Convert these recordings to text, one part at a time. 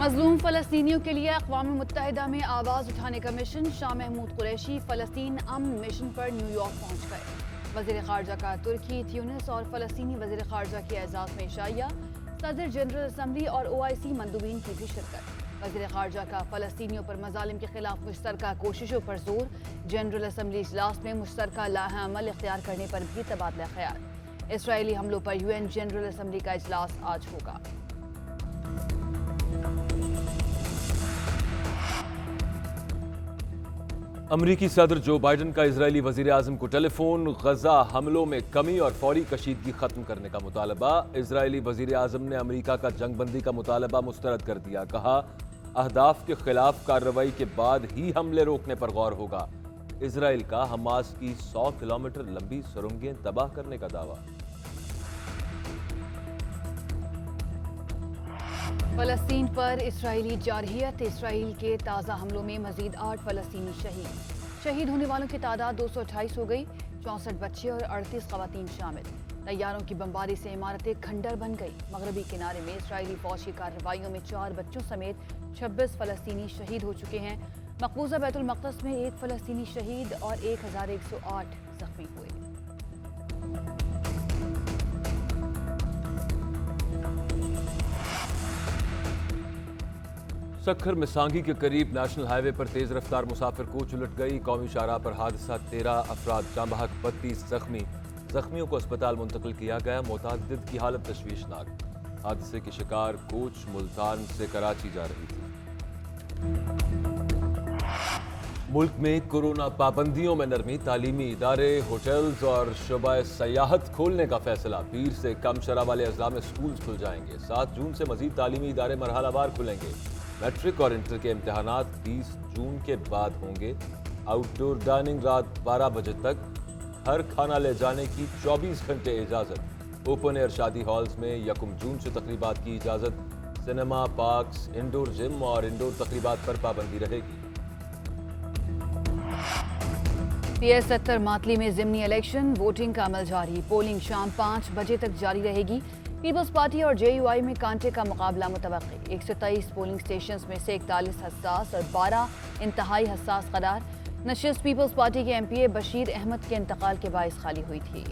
مظلوم فلسطینیوں کے لیے اقوام متحدہ میں آواز اٹھانے کا مشن. شاہ محمود قریشی فلسطین امن مشن پر نیو یارک پہنچ گئے. وزیر خارجہ کا ترکی، تیونس اور فلسطینی وزیر خارجہ کے اعزاز میں عشائیہ. صدر جنرل اسمبلی اور OIC مندوبین کی بھی شرکت. وزیر خارجہ کا فلسطینیوں پر مظالم کے خلاف مشترکہ کوششوں پر زور. جنرل اسمبلی اجلاس میں مشترکہ لائحہ عمل اختیار کرنے پر بھی تبادلہ خیال. اسرائیلی حملوں پر UN جنرل اسمبلی کا اجلاس آج ہوگا. امریکی صدر جو بائیڈن کا اسرائیلی وزیر اعظم کو ٹیلی فون. غزہ حملوں میں کمی اور فوری کشیدگی ختم کرنے کا مطالبہ. اسرائیلی وزیر اعظم نے امریکہ کا جنگ بندی کا مطالبہ مسترد کر دیا. کہا اہداف کے خلاف کارروائی کے بعد ہی حملے روکنے پر غور ہوگا. اسرائیل کا حماس کی 100 کلومیٹر لمبی سرنگیں تباہ کرنے کا دعویٰ. فلسطین پر اسرائیلی جارحیت. اسرائیل کے تازہ حملوں میں مزید 8 فلسطینی شہید. شہید ہونے والوں کی تعداد 228 ہو گئی. 64 بچے اور 38 خواتین شامل. طیاروں کی بمباری سے عمارتیں کھنڈر بن گئی. مغربی کنارے میں اسرائیلی فوج کی کارروائیوں میں 4 بچوں سمیت 26 فلسطینی شہید ہو چکے ہیں. مقبوضہ بیت المقدس میں 1 فلسطینی شہید اور 1108 زخمی ہوئے. سکھر مسانگی کے قریب نیشنل ہائی وے پر تیز رفتار مسافر کوچ الٹ گئی. قومی شاہراہ پر حادثہ. 13 افراد جاں بحق، 32 زخمی. زخمیوں کو اسپتال منتقل کیا گیا. متعدد کی حالت تشویشناک. حادثے کی شکار کوچ ملتان سے کراچی جا رہی تھی. ملک میں کورونا پابندیوں میں نرمی. تعلیمی ادارے، ہوٹلز اور شعبہ سیاحت کھولنے کا فیصلہ. پیر سے کم شرح والے اضلاع میں سکولز کھل جائیں گے. 7 جون سے مزید تعلیمی ادارے مرحلہ وار کھلیں گے. میٹرک اور انٹر کے امتحانات 20 جون کے بعد ہوں گے. آؤٹ ڈور ڈائننگ رات 12 بجے تک. ہر کھانا لے جانے کی 24 گھنٹے اجازت. اوپن ایئر شادی ہالز میں 1 جون سے تقریبات کی اجازت. سنیما، پارکس، انڈور جم اور انڈور تقریبات پر پابندی رہے گی. PS 70 ماتلی میں ضمنی الیکشن. ووٹنگ کا عمل جاری. پولنگ شام 5 بجے تک جاری رہے گی. پیپلز پارٹی اور JUI میں کانٹے کا مقابلہ متوقع. 123 پولنگ سٹیشنز میں سے 41 حساس اور 12 انتہائی حساس قرار. نشست پیپلز پارٹی کے MPA بشیر احمد کے انتقال کے باعث خالی ہوئی تھی.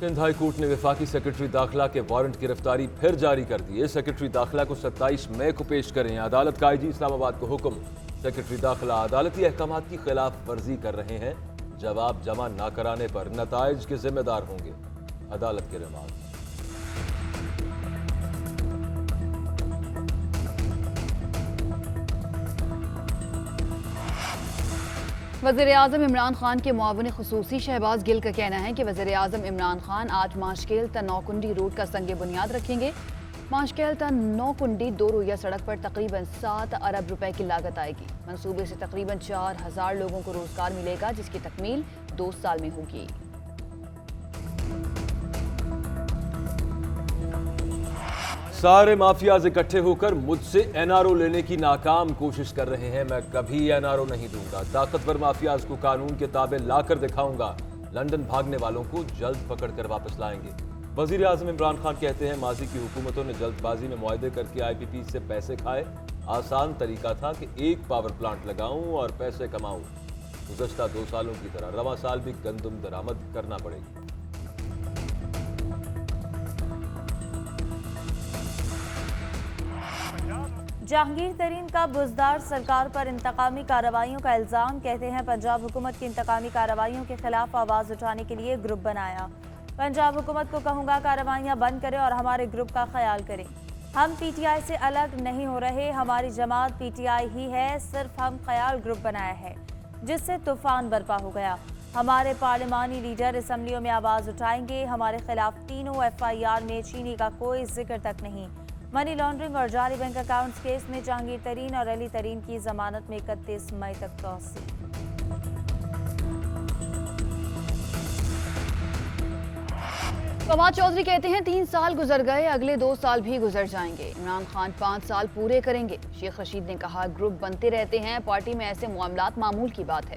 سندھ ہائی کورٹ نے وفاقی سیکرٹری داخلہ کے وارنٹ گرفتاری پھر جاری کر دیے. سیکرٹری داخلہ کو 27 مئی کو پیش کریں. عدالت کا IG اسلام آباد کو حکم. سیکرٹری داخلہ عدالتی احکامات کی خلاف ورزی کر رہے ہیں. جواب جمع نہ کرانے پر نتائج کے ذمہ دار ہوں گے. عدالت کے ریمانڈ. وزیر اعظم عمران خان کے معاون خصوصی شہباز گل کا کہنا ہے کہ وزیر اعظم عمران خان آج ماشکیل تا نوکنڈی روڈ کا سنگ بنیاد رکھیں گے. ماشکیل تا نوکنڈی 2 رویہ سڑک پر تقریباً 7 ارب روپے کی لاگت آئے گی. منصوبے سے تقریباً 4000 لوگوں کو روزگار ملے گا، جس کی تکمیل 2 سال میں ہوگی. سارے مافیاز اکٹھے ہو کر مجھ سے NRO لینے کی ناکام کوشش کر رہے ہیں. میں کبھی NRO نہیں دوں گا. طاقتور مافیاز کو قانون کے تابع لا کر دکھاؤں گا. لندن بھاگنے والوں کو جلد پکڑ کر واپس لائیں گے. وزیر اعظم عمران خان کہتے ہیں ماضی کی حکومتوں نے جلد بازی میں معاہدے کر کے IPP سے پیسے کھائے. آسان طریقہ تھا کہ ایک پاور پلانٹ لگاؤں اور پیسے کماؤں. گزشتہ 2 سالوں کی طرح رواں سال بھی گندم درآمد کرنا پڑے گی. جہانگیر ترین کا بزدار سرکار پر انتقامی کارروائیوں کا الزام. کہتے ہیں پنجاب حکومت کی انتقامی کارروائیوں کے خلاف آواز اٹھانے کے لیے گروپ بنایا. پنجاب حکومت کو کہوں گا کارروائیاں بند کرے اور ہمارے گروپ کا خیال کریں. ہم PTI سے الگ نہیں ہو رہے. ہماری جماعت PTI ہی ہے. صرف ہم خیال گروپ بنایا ہے جس سے طوفان برپا ہو گیا. ہمارے پارلیمانی لیڈر اسمبلیوں میں آواز اٹھائیں گے. ہمارے خلاف تینوں FIR میں چینی کا کوئی ذکر تک نہیں. منی لانڈرنگ اور جعلی بینک اکاؤنٹس کیس میں جہانگیر ترین اور علی ترین کی ضمانت میں 31 مئی تک توسیع. فواد چودھری کہتے ہیں 3 سال گزر گئے، اگلے 2 سال بھی گزر جائیں گے. عمران خان 5 سال پورے کریں گے. شیخ رشید نے کہا گروپ بنتے رہتے ہیں، پارٹی میں ایسے معاملات معمول کی بات ہے.